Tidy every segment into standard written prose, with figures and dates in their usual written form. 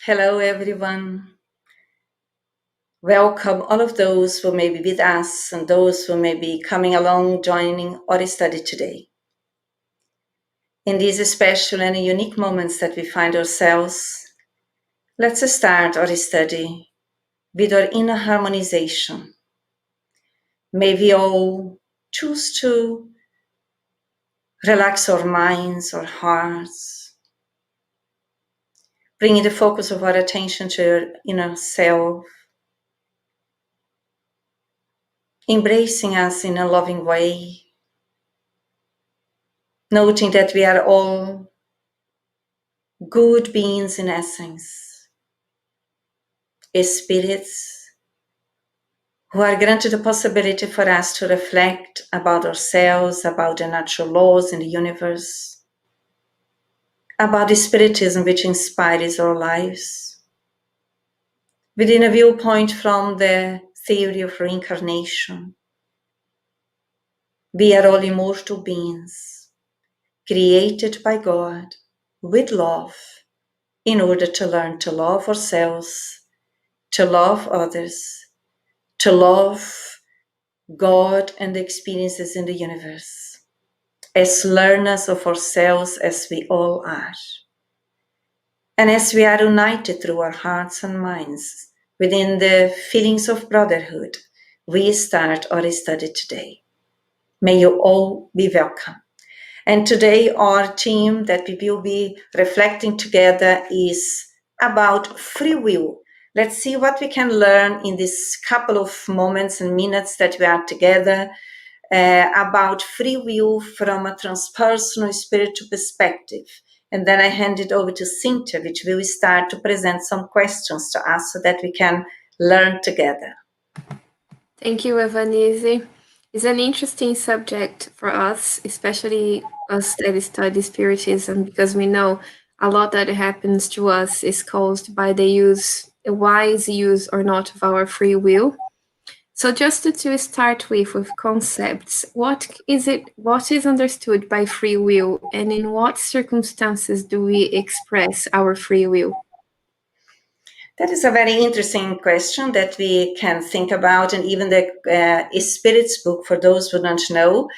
Hello, everyone. Welcome all of those who may be with us and those who may be coming along, joining our study today. In these special and unique moments that we find ourselves, let's start our study with our inner harmonization. May we all choose to relax our minds, our hearts, bringing the focus of our attention to our inner self, embracing us in a loving way, noting that we are all good beings in essence, spirits who are granted the possibility for us to reflect about ourselves, about the natural laws in the universe, about the Spiritism which inspires our lives, within a viewpoint from the theory of reincarnation. We are all immortal beings, created by God with love, in order to learn to love ourselves, to love others, to love God and the experiences in the universe, as learners of ourselves as we all are. And as we are united through our hearts and minds within the feelings of brotherhood, we start our study today. May you all be welcome. And today our theme that we will be reflecting together is about free will. Let's see what we can learn in this couple of moments and minutes that we are together about free will from a transpersonal spiritual perspective. And then I hand it over to Cynthia, which will start to present some questions to us so that we can learn together. Thank you, Evanise. It's an interesting subject for us, especially us that study Spiritism, because we know a lot that happens to us is caused by the wise use or not of our free will. So just to start with concepts, what is understood by free will, and in what circumstances do we express our free will? That is a very interesting question that we can think about, and even the Spirits book, for those who don't know,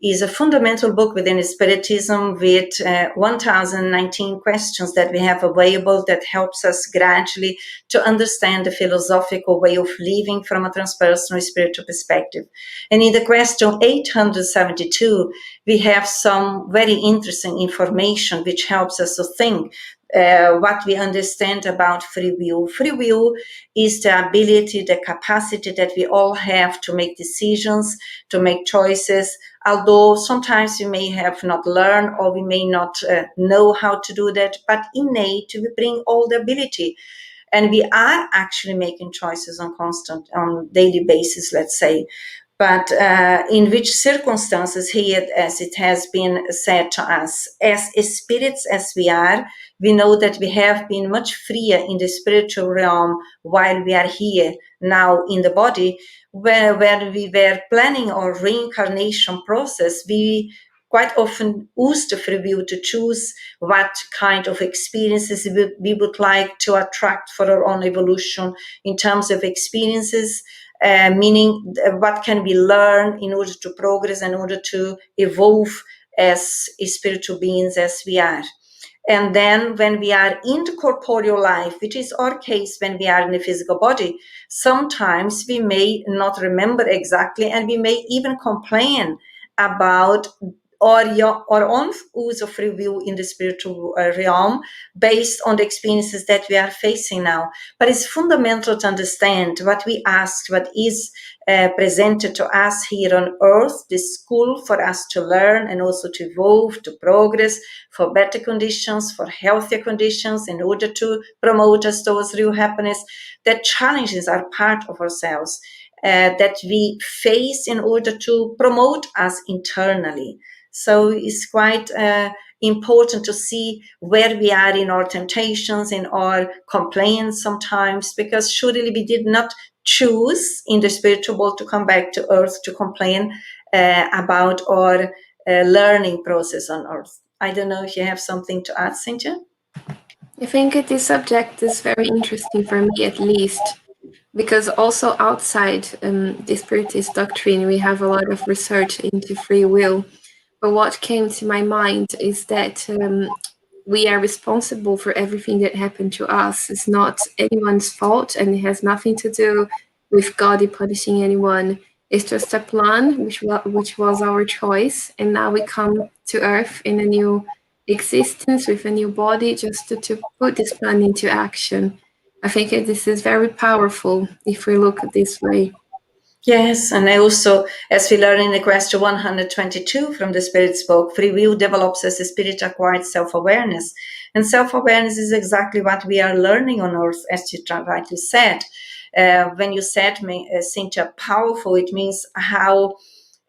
is a fundamental book within Spiritism with 1019 questions that we have available that helps us gradually to understand the philosophical way of living from a transpersonal spiritual perspective. And in the question 872, we have some very interesting information which helps us to think what we understand about free will. Free will is the ability, the capacity that we all have to make decisions, to make choices, although sometimes we may have not learned or we may not know how to do that, but innate we bring all the ability. And we are actually making choices on daily basis, let's say. But in which circumstances here, as it has been said to us, as spirits as we are, we know that we have been much freer in the spiritual realm while we are here now in the body, where we were planning our reincarnation process. We quite often use the free will to choose what kind of experiences we would like to attract for our own evolution in terms of experiences. Meaning what can we learn in order to progress, in order to evolve as spiritual beings as we are. And then when we are in the corporeal life, which is our case when we are in the physical body, sometimes we may not remember exactly, and we may even complain about our own use of free will in the spiritual realm based on the experiences that we are facing now. But it's fundamental to understand what we ask, what is presented to us here on earth, this school for us to learn and also to evolve, to progress, for better conditions, for healthier conditions, in order to promote us towards real happiness. That challenges are part of ourselves that we face in order to promote us internally. So it's quite important to see where we are in our temptations, in our complaints sometimes, because surely we did not choose in the spiritual world to come back to earth to complain about our learning process on earth. I don't know if you have something to add, Cynthia? I think this subject is very interesting for me, at least, because also outside the Spiritist doctrine, we have a lot of research into free will. But what came to my mind is that we are responsible for everything that happened to us. It's not anyone's fault, and it has nothing to do with God punishing anyone. It's just a plan, which was our choice, and now we come to Earth in a new existence with a new body, just to put this plan into action. I think this is very powerful if we look at this way. Yes, and also, as we learn in the question 122 from the Spirit's book, free will develops as a spirit-acquired self-awareness. And self-awareness is exactly what we are learning on Earth, as you rightly said. When you said, Cynthia, powerful, it means how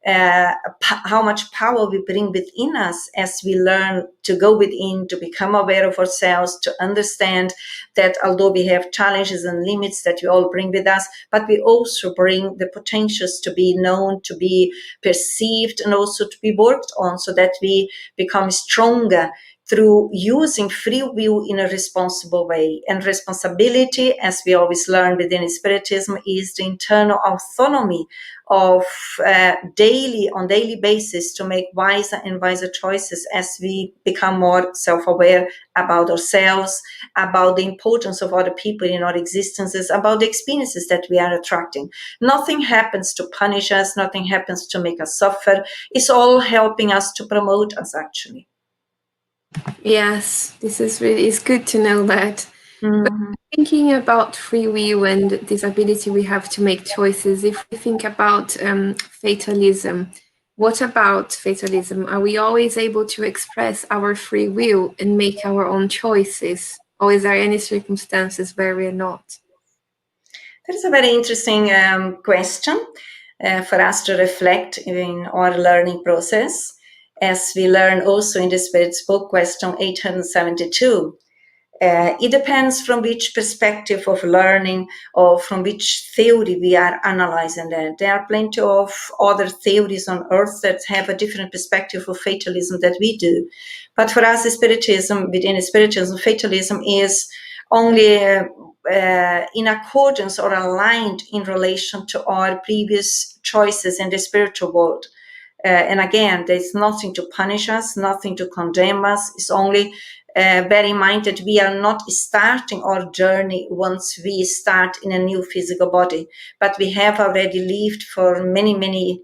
much power we bring within us as we learn to go within, to become aware of ourselves, to understand that although we have challenges and limits that we all bring with us, but we also bring the potentials to be known, to be perceived, and also to be worked on, so that we become stronger through using free will in a responsible way. And responsibility, as we always learn within Spiritism, is the internal autonomy of on daily basis to make wiser and wiser choices as we become more self-aware about ourselves, about the importance of other people in our existences, about the experiences that we are attracting. Nothing happens to punish us, nothing happens to make us suffer. It's all helping us to promote us, actually. Yes, it's good to know that. But thinking about free will and this ability we have to make choices, if we think about fatalism, what about fatalism? Are we always able to express our free will and make our own choices? Or is there any circumstances where we're not? That is a very interesting question for us to reflect in our learning process, as we learn also in the Spirit's book, question 872. It depends from which perspective of learning or from which theory we are analyzing that. There are plenty of other theories on Earth that have a different perspective of fatalism that we do. But for us, within Spiritism, fatalism is only in accordance or aligned in relation to our previous choices in the spiritual world. And again, there's nothing to punish us, nothing to condemn us. It's only bear in mind that we are not starting our journey once we start in a new physical body, but we have already lived for many, many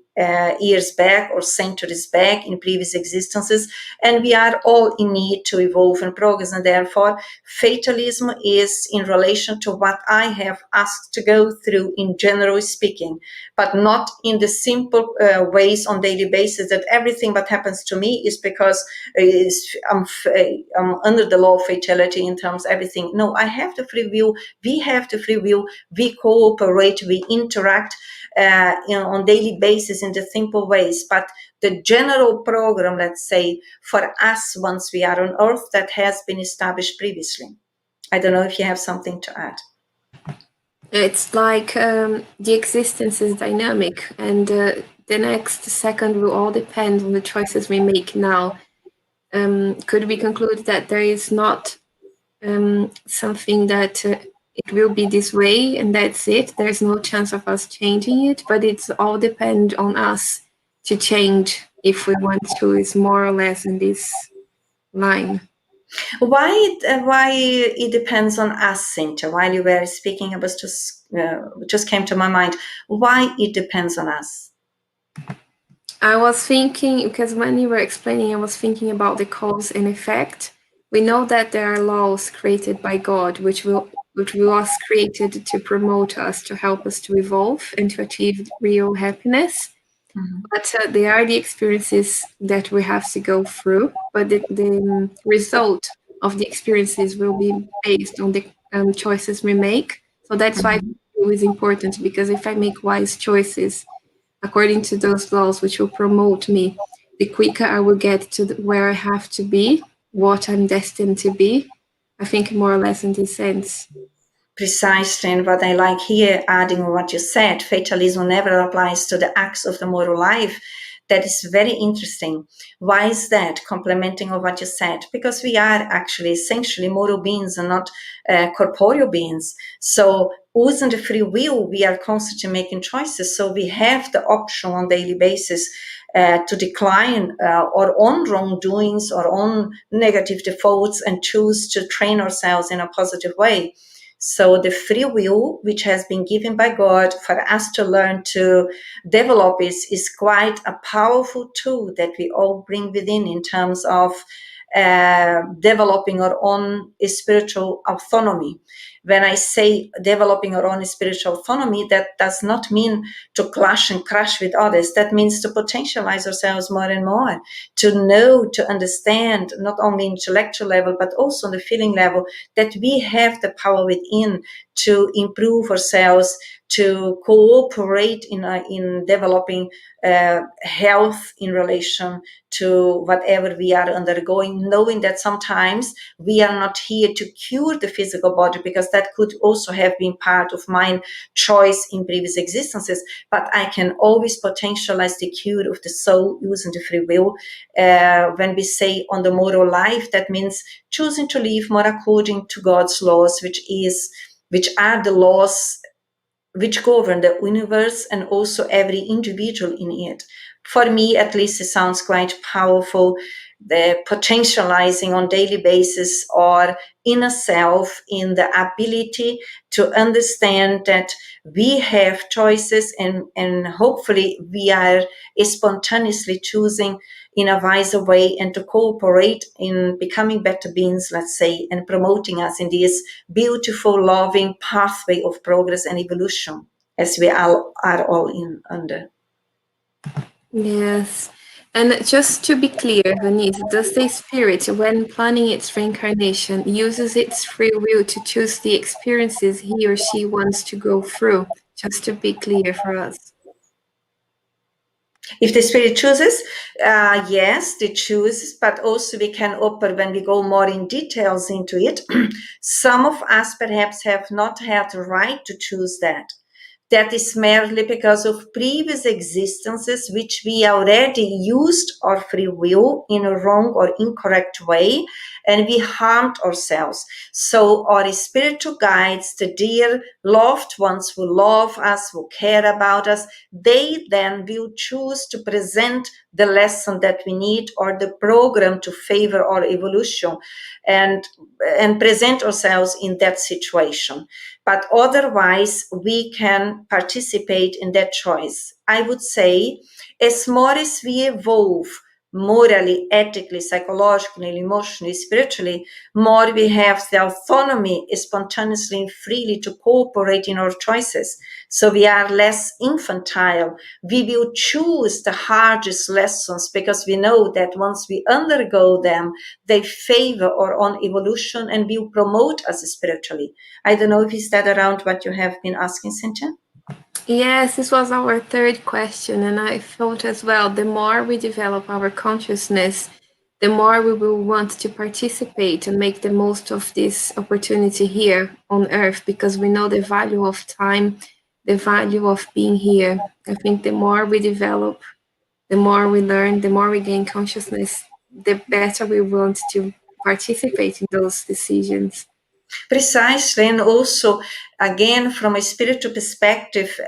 years back or centuries back in previous existences, and we are all in need to evolve and progress. And therefore, fatalism is in relation to what I have asked to go through, in general speaking, but not in the simple ways on daily basis that everything that happens to me is because I'm under the law of fatality in terms of everything. No, I have the free will. We have the free will. We cooperate. We interact on daily basis in the simple ways. But the general program, let's say, for us once we are on Earth, that has been established previously. I don't know if you have something to add. It's like the existence is dynamic, and the next second will all depend on the choices we make now. Could we conclude that there is not something that it will be this way and that's it? There's no chance of us changing it, but it's all depend on us to change if we want to. Is more or less in this line. Why it depends on us, Cynthia? While you were speaking, it was just came to my mind. Why it depends on us? I was thinking, because when you were explaining, I was thinking about the cause and effect. We know that there are laws created by God, which was created to promote us, to help us to evolve and to achieve real happiness. But they are the experiences that we have to go through. But the result of the experiences will be based on the choices we make. So that's why it is important, because if I make wise choices according to those laws, which will promote me, the quicker I will get to where I have to be, what I'm destined to be. I think more or less in this sense. Precisely, and what I like here, adding what you said, fatalism never applies to the acts of the moral life. That is very interesting. Why is that? Complementing of what you said, because we are actually essentially moral beings and not corporeal beings. So using the free will, we are constantly making choices. So we have the option on daily basis to decline our own wrongdoings, our own negative defaults, and choose to train ourselves in a positive way. So the free will, which has been given by God for us to learn to develop, is quite a powerful tool that we all bring within in terms of developing our own spiritual autonomy. When I say developing our own spiritual autonomy, that does not mean to clash and crash with others. That means to potentialize ourselves more and more, to know, to understand, not only intellectual level, but also on the feeling level, that we have the power within to improve ourselves, to cooperate in developing health in relation to whatever we are undergoing, knowing that sometimes we are not here to cure the physical body, because that could also have been part of my choice in previous existences, but I can always potentialize the cure of the soul using the free will. When we say on the moral life, that means choosing to live more according to God's laws, which are the laws which govern the universe and also every individual in it. For me, at least, it sounds quite powerful, the potentializing on daily basis or inner self in the ability to understand that we have choices, and hopefully we are spontaneously choosing in a wiser way, and to cooperate in becoming better beings, let's say, and promoting us in this beautiful, loving pathway of progress and evolution, as we all are all in under. Yes. And just to be clear, Vanessa, does the spirit, when planning its reincarnation, uses its free will to choose the experiences he or she wants to go through? Just to be clear for us. If the spirit chooses, yes, they choose, but also we can open, when we go more in details into it, some of us perhaps have not had the right to choose that. That is merely because of previous existences which we already used our free will in a wrong or incorrect way, and we harmed ourselves. So our spiritual guides, the dear loved ones who love us, who care about us, they then will choose to present the lesson that we need, or the program to favor our evolution, and present ourselves in that situation. But otherwise, we can participate in that choice. I would say, as more as we evolve morally, ethically, psychologically, emotionally, spiritually, more we have the autonomy spontaneously and freely to cooperate in our choices. So we are less infantile. We will choose the hardest lessons because we know that once we undergo them, they favor our own evolution and will promote us spiritually. I don't know if is that around what you have been asking, Cynthia? Yes, this was our third question, and I thought as well, the more we develop our consciousness, the more we will want to participate and make the most of this opportunity here on Earth, because we know the value of time, the value of being here. I think the more we develop, the more we learn, the more we gain consciousness, the better we want to participate in those decisions. Precisely, and also, again, from a spiritual perspective,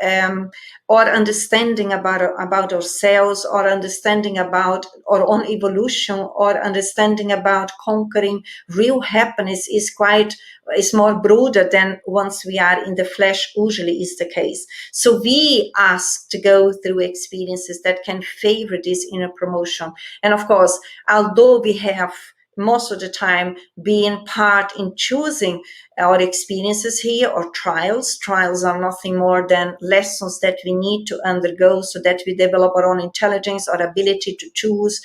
or understanding about ourselves, or understanding about our own evolution, or understanding about conquering real happiness is more broader than once we are in the flesh usually is the case. So we ask to go through experiences that can favor this inner promotion. And of course, although we have most of the time being part in choosing our experiences here, or trials. Trials are nothing more than lessons that we need to undergo so that we develop our own intelligence, our ability to choose,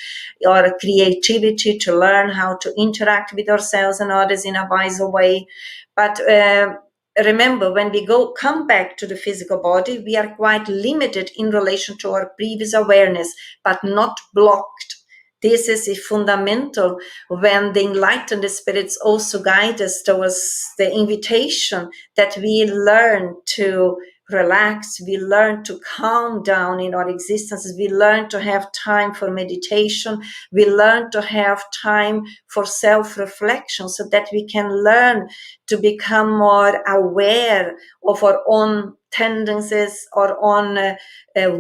our creativity to learn how to interact with ourselves and others in a wiser way. But remember, when we come back to the physical body, we are quite limited in relation to our previous awareness, but not blocked. This is fundamental when the enlightened spirits also guide us towards the invitation that we learn to relax, we learn to calm down in our existences, we learn to have time for meditation, we learn to have time for self-reflection so that we can learn to become more aware of our own tendencies, our own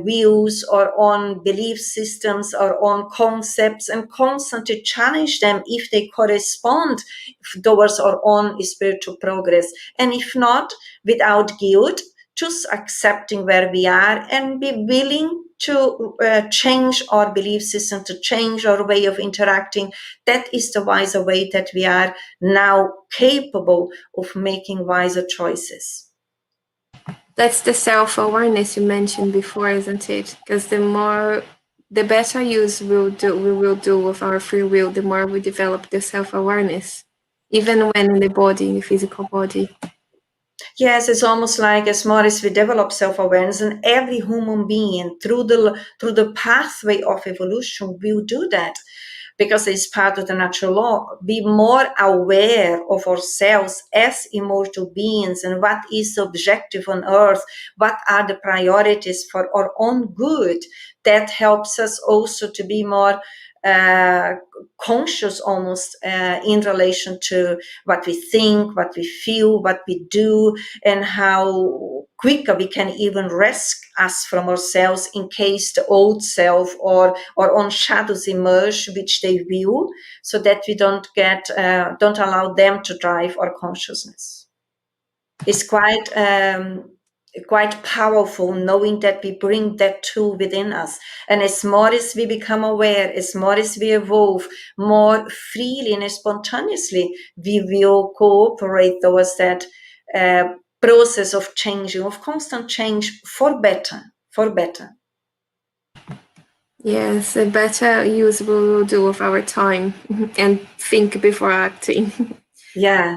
views, our own belief systems, our own concepts, and constantly challenge them if they correspond towards our own spiritual progress. And if not, without guilt, just accepting where we are and be willing to change our belief system, to change our way of interacting. That is the wiser way that we are now capable of making wiser choices. That's the self-awareness you mentioned before, isn't it? Because the better use we will do with our free will, the more we develop the self-awareness, even when in the body, in the physical body. Yes, it's almost like as more as we develop self-awareness, and every human being through the pathway of evolution will do that, because it's part of the natural law. Be more aware of ourselves as immortal beings and what is the objective on earth, what are the priorities for our own good. That helps us also to be more conscious almost in relation to what we think, what we feel, what we do, and how quicker we can even rescue us from ourselves in case the old self or our own shadows emerge, which they will, so that we don't allow them to drive our consciousness. It's quite powerful knowing that we bring that tool within us. And as more as we become aware, as more as we evolve, more freely and spontaneously, we will cooperate towards that process of changing, of constant change for better, for better. Yes, a better use we will do of our time and think before acting. Yeah.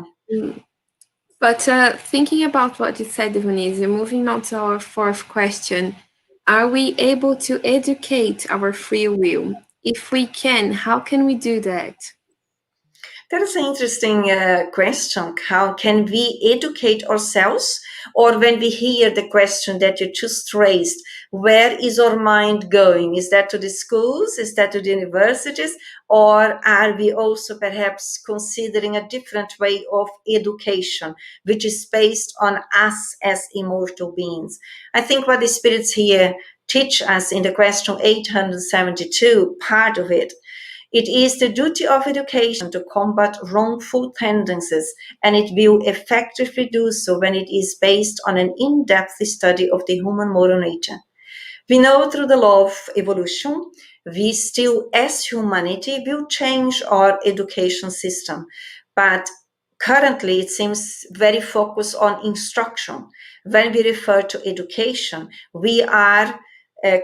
But thinking about what you said, Denise, moving on to our fourth question, are we able to educate our free will? If we can, how can we do that? That is an interesting question. How can we educate ourselves? Or when we hear the question that you just raised, where is our mind going? Is that to the schools? Is that to the universities? Or are we also perhaps considering a different way of education, which is based on us as immortal beings? I think what the spirits here teach us in the question 872, part of it, it is the duty of education to combat wrongful tendencies, and it will effectively do so when it is based on an in-depth study of the human moral nature. We know through the law of evolution, we still, as humanity, will change our education system. But currently, it seems very focused on instruction. When we refer to education, we are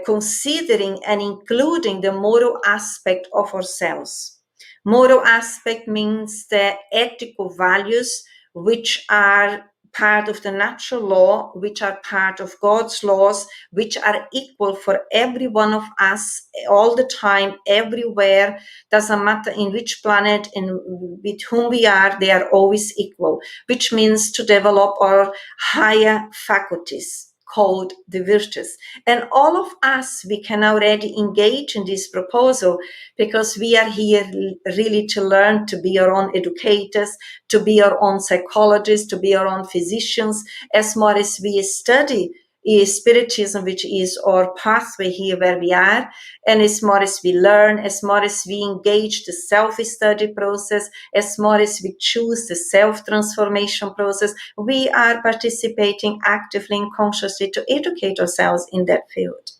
considering and including the moral aspect of ourselves. Moral aspect means the ethical values which are part of the natural law, which are part of God's laws, which are equal for every one of us all the time, everywhere. Doesn't matter in which planet and with whom we are, they are always equal, which means to develop our higher faculties, called the virtues. And all of us, we can already engage in this proposal because we are here really to learn to be our own educators, to be our own psychologists, to be our own physicians, as more as we study Spiritism, which is our pathway here where we are, and as more as we learn, as more as we engage the self-study process, as more as we choose the self-transformation process, we are participating actively and consciously to educate ourselves in that field.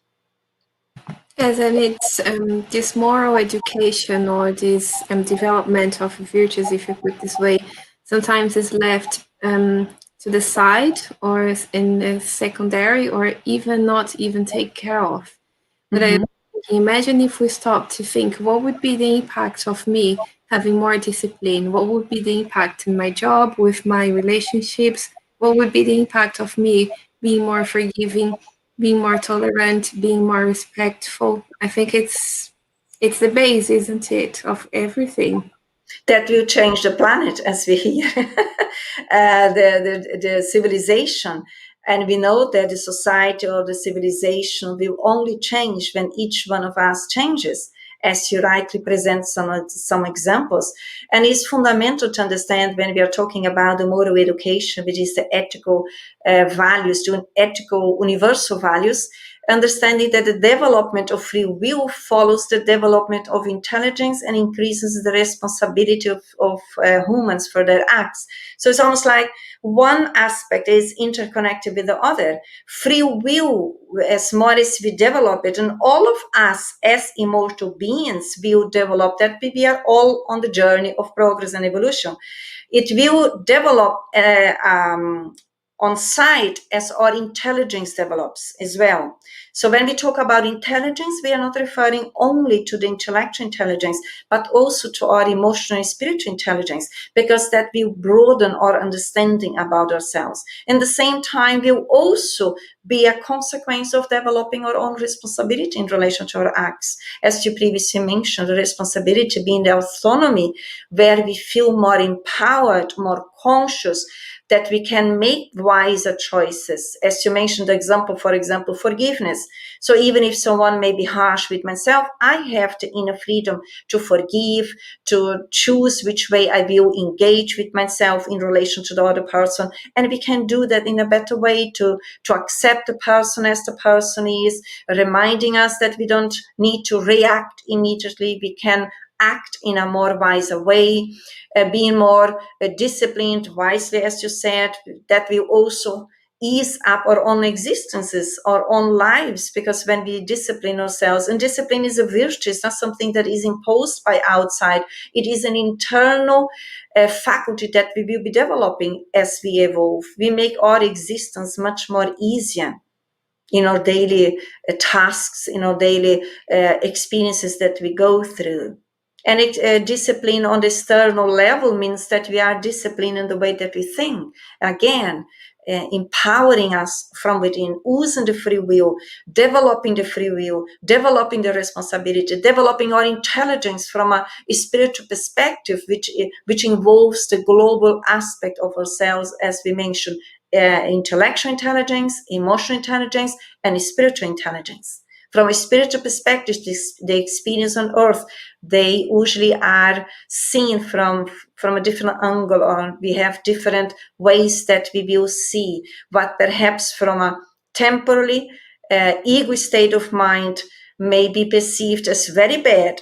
Yes, and it's this moral education or this development of virtues, if you put it this way, sometimes is left to the side or in the secondary or even not even take care of. But I imagine if we stop to think, what would be the impact of me having more discipline? What would be the impact in my job, with my relationships? What would be the impact of me being more forgiving, being more tolerant, being more respectful? I think it's the base, isn't it, of everything. That will change the planet, as we hear, the civilization. And we know that the society or the civilization will only change when each one of us changes, as you rightly present some examples. And it's fundamental to understand when we are talking about the moral education, which is the ethical values, the ethical universal values, understanding that the development of free will follows the development of intelligence and increases the responsibility of humans for their acts. So it's almost like one aspect is interconnected with the other. Free will, as more as we develop it, and all of us as immortal beings will develop that. We are all on the journey of progress and evolution. It will develop on site as our intelligence develops as well. So when we talk about intelligence, we are not referring only to the intellectual intelligence, but also to our emotional and spiritual intelligence, because that will broaden our understanding about ourselves. And at the same time, will also be a consequence of developing our own responsibility in relation to our acts. As you previously mentioned, the responsibility being the autonomy, where we feel more empowered, more conscious, that we can make wiser choices. As you mentioned, the example, for example, forgiveness. So even if someone may be harsh with myself, I have the inner freedom to forgive, to choose which way I will engage with myself in relation to the other person. And we can do that in a better way to accept the person as the person is, reminding us that we don't need to react immediately. We can act in a more wiser way, being more disciplined wisely, as you said. That will also ease up our own existences, our own lives, because when we discipline ourselves, and discipline is a virtue, it's not something that is imposed by outside, it is an internal faculty that we will be developing as we evolve. We make our existence much more easier in our daily tasks, in our daily experiences that we go through. And discipline on the external level means that we are disciplined in the way that we think. Again, empowering us from within, using the free will, developing the free will, developing the responsibility, developing our intelligence from a spiritual perspective, which involves the global aspect of ourselves, as we mentioned, intellectual intelligence, emotional intelligence, and spiritual intelligence. From a spiritual perspective, the experience on earth, they usually are seen from a different angle, or we have different ways that we will see what perhaps from a temporary ego state of mind may be perceived as very bad.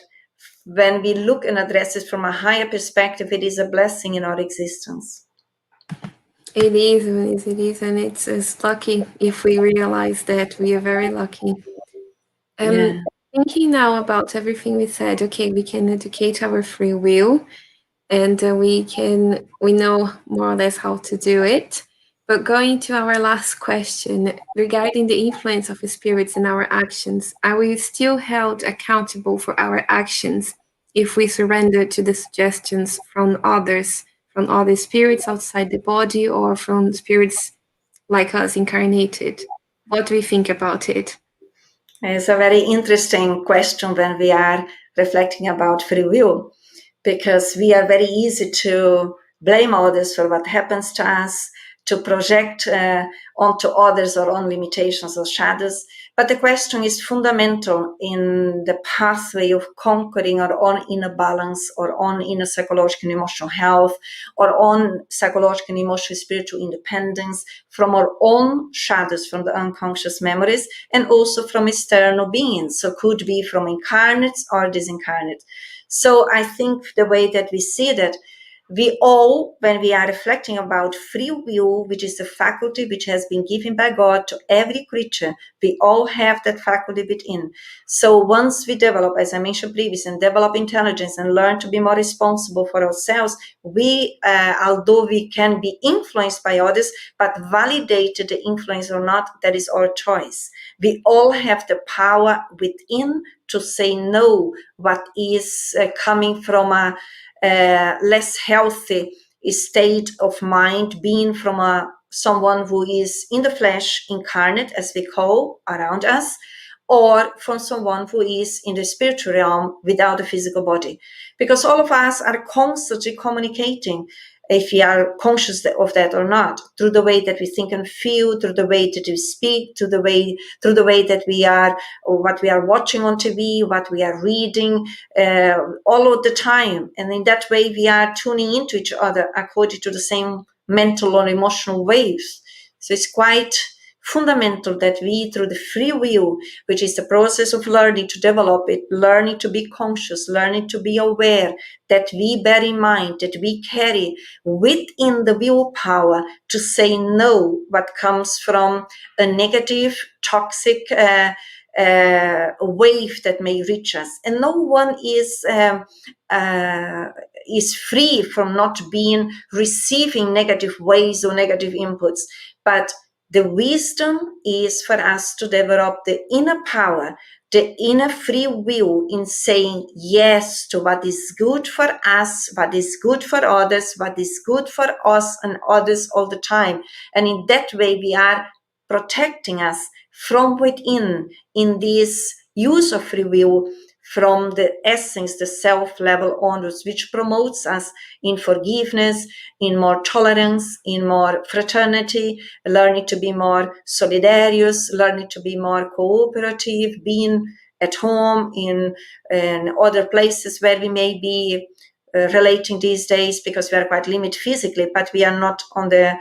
When we look and address it from a higher perspective, it is a blessing in our existence. It is, and it's lucky if we realize that. We are very lucky. Thinking now about everything we said, okay, we can educate our free will, and we know more or less how to do it. But going to our last question regarding the influence of the spirits in our actions, are we still held accountable for our actions if we surrender to the suggestions from others, from other spirits outside the body, or from spirits like us incarnated? What do we think about it? It's a very interesting question when we are reflecting about free will, because we are very easy to blame others for what happens to us, to project onto others our own limitations or shadows. But the question is fundamental in the pathway of conquering our own inner balance, our own inner psychological and emotional health, our own psychological and emotional spiritual independence from our own shadows, from the unconscious memories, and also from external beings. So could be from incarnates or disincarnate. So I think the way that we see that, we all, when we are reflecting about free will, which is a faculty which has been given by God to every creature, we all have that faculty within. So once we develop, as I mentioned previously, and develop intelligence and learn to be more responsible for ourselves, we, although we can be influenced by others, but validated the influence or not, that is our choice. We all have the power within to say no, what is coming from a less healthy state of mind, being from someone who is in the flesh, incarnate, as we call around us, or from someone who is in the spiritual realm without a physical body. Because all of us are constantly communicating if we are conscious of that or not, through the way that we think and feel, through the way that we speak, through the way that we are, or what we are watching on TV, what we are reading, all of the time. And in that way, we are tuning into each other according to the same mental or emotional waves. So it's quite fundamental that we, through the free will, which is the process of learning to develop it, learning to be conscious, learning to be aware, that we bear in mind, that we carry within the willpower to say no what comes from a negative, toxic wave that may reach us. And no one is free from not being receiving negative waves or negative inputs, but the wisdom is for us to develop the inner power, the inner free will in saying yes to what is good for us, what is good for others, what is good for us and others all the time. And in that way, we are protecting us from within in this use of free will, from the essence, the self level onwards, which promotes us in forgiveness, in more tolerance, in more fraternity, learning to be more solidarious, learning to be more cooperative, being at home in other places where we may be relating these days, because we are quite limited physically, but we are not on the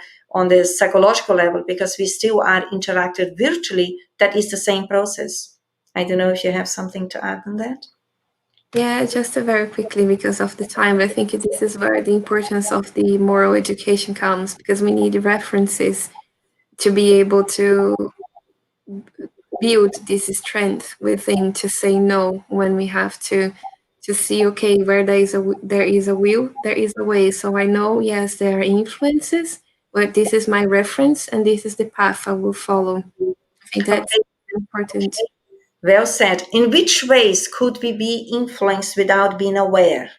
psychological level, because we still are interacted virtually. That is the same process. I don't know if you have something to add on that. Yeah, just very quickly, because of the time, I think this is where the importance of the moral education comes, because we need references to be able to build this strength within to say no when we have to see, okay, where there is a will, there is a way. So I know, yes, there are influences, but this is my reference and this is the path I will follow. I think that's important. Well said. In which ways could we be influenced without being aware?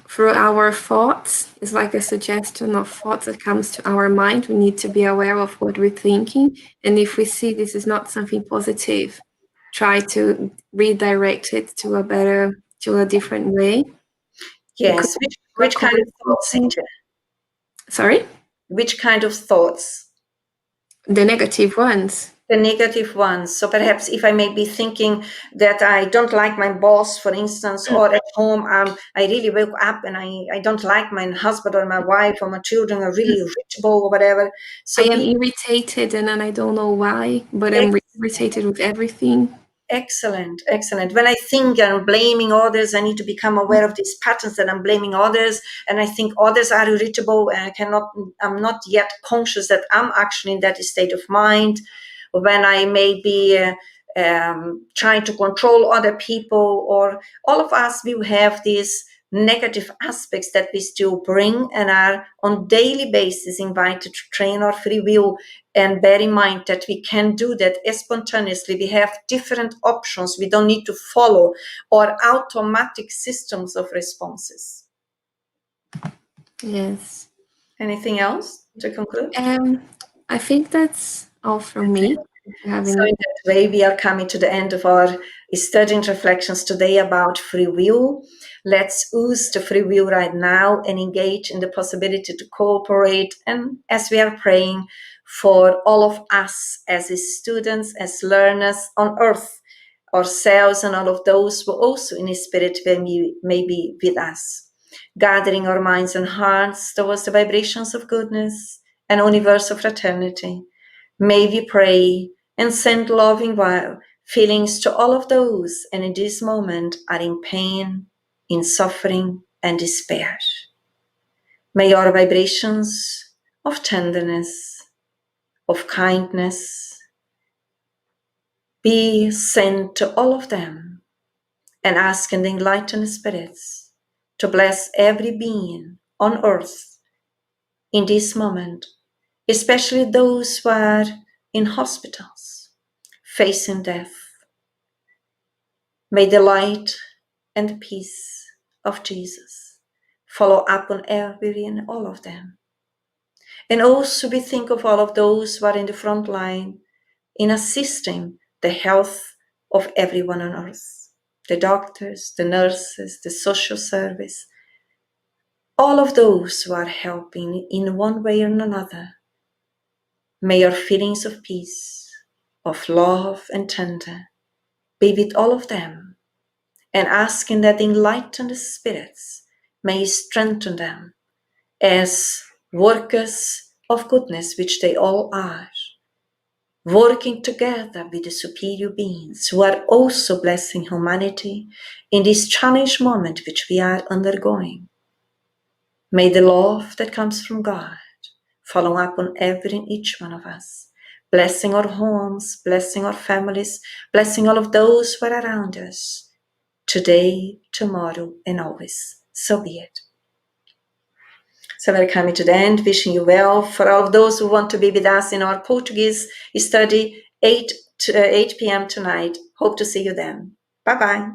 Through our thoughts, it's like a suggestion of thoughts that comes to our mind. We need to be aware of what we're thinking. And if we see this is not something positive, try to redirect it to a different way. Yes. Which kind of thoughts, Cynthia? Sorry? Which kind of thoughts? The negative ones. The negative ones. So perhaps if I may be thinking that I don't like my boss, for instance, or at home, I really woke up and I don't like my husband or my wife or my children are really irritable or whatever. So I am irritated and then I don't know why, but I'm irritated with everything. Excellent. When I think I'm blaming others, I need to become aware of these patterns that I'm blaming others, and I think others are irritable, and I'm not yet conscious that I'm actually in that state of mind. When I may be trying to control other people, or all of us, we have these negative aspects that we still bring and are on daily basis invited to train our free will. And bear in mind that we can do that spontaneously. We have different options. We don't need to follow our automatic systems of responses. Yes. Anything else to conclude? I think that's all from me. So in that way, we are coming to the end of our study and reflections today about free will. Let's use the free will right now and engage in the possibility to cooperate. And as we are praying for all of us as students, as learners on earth, ourselves and all of those who also in spirit may be with us, gathering our minds and hearts towards the vibrations of goodness and universal fraternity. May we pray and send loving feelings to all of those and in this moment are in pain, in suffering and despair. May our vibrations of tenderness, of kindness be sent to all of them, and asking the enlightened spirits to bless every being on earth in this moment, especially those who are in hospitals facing death. May the light and the peace of Jesus follow up on every and all of them. And also we think of all of those who are in the front line in assisting the health of everyone on earth. The doctors, the nurses, the social service, all of those who are helping in one way or another. May your feelings of peace, of love and tender be with all of them, and asking that the enlightened spirits may strengthen them as workers of goodness, which they all are, working together with the superior beings who are also blessing humanity in this challenge moment which we are undergoing. May the love that comes from God follow up on every and each one of us, blessing our homes, blessing our families, blessing all of those who are around us, today, tomorrow, and always. So be it. So we're coming to the end, wishing you well. For all of those who want to be with us in our Portuguese study, 8 p.m. tonight. Hope to see you then. Bye-bye.